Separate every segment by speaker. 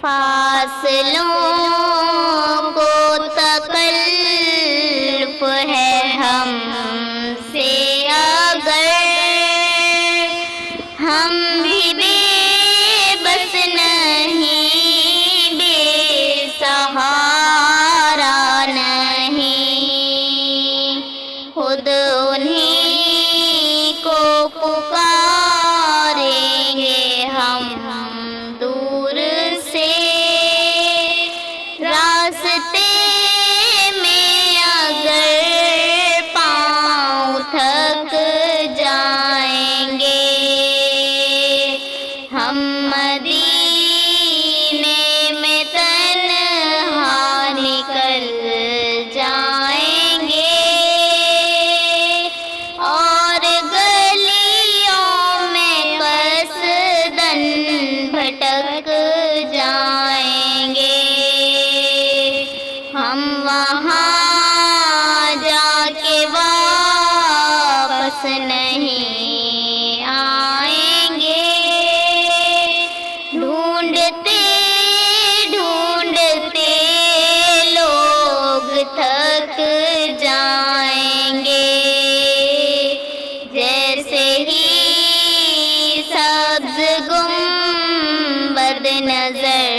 Speaker 1: فاصلوں کو تکلف ہے ہم سے اگر ہم بھی بے بس نہیں، بے سہارا نہیں، خود انہیں کو پکاریں گے ہم دور سے، راستے میں اگر پاؤں تھک جائیں گے، ہم مدینے میں تنہا نکل جائیں گے، اور گلیوں میں قصداً بھٹک جائیں گے، ہم وہاں جا کے واپس نہیں آئیں گے، ڈھونڈتے ڈھونڈتے لوگ تھک جائیں گے، جیسے ہی سبز گنبد نظر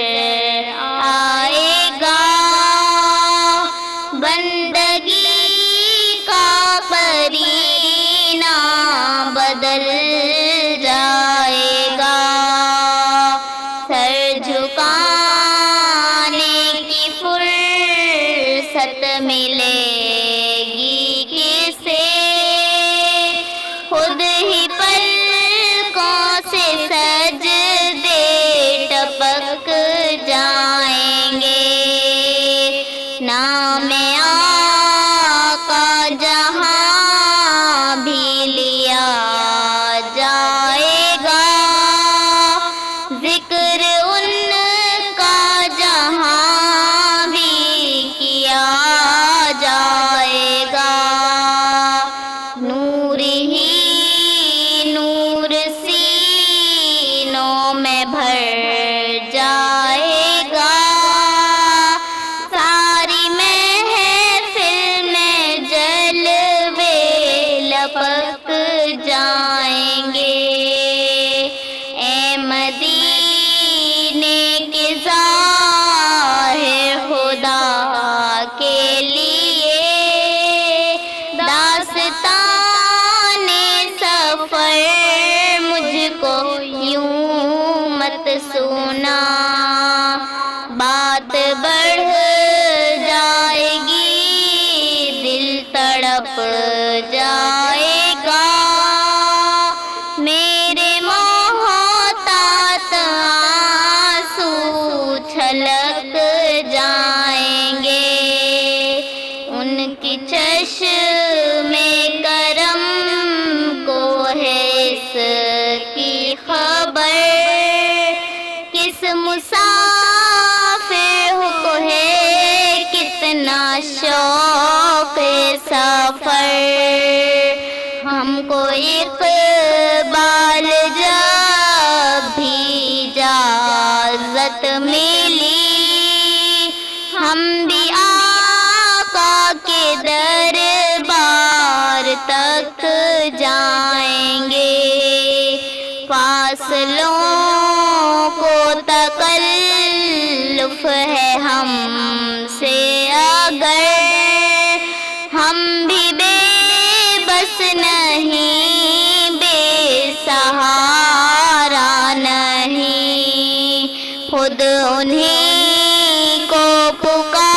Speaker 1: آئے گا، بندگی کا قرینہ بدل جائے گا، سر جھکانے کی فرصت ملے گی کسے، خود ہی پلکوں سے سجدے ٹپک جائیں گے، نام آقا جہاں بھی لیا جائے گا، ذکر ان کا جہاں بھی کیا جائے گا، نور ہی نور سینوں میں بھر جائے گا، ساری محفل میں جلوے لپک جائیں گے، اے مدینے کے ظاہر خدا کے لیے، داستان سفر مجھ کو یوں مت سنا، بات بڑھ جائے گی، دل تڑپ جائے گا، میرے محتاط آنسو چھلک جائیں گے، ان کی چشم کرم کو ہے اس کی خبر، کس مسافر کو ہے کتنا شوق سفر، ہم کو اقبال جب بھی اجازت ملی، ہم بھی آقا کے دربار تک جائیں گے، فاصلوں کو تکلف ہے ہم سے اگر ہم بھی بے بس نہیں، بے سہارا نہیں، خود انہیں کو پکار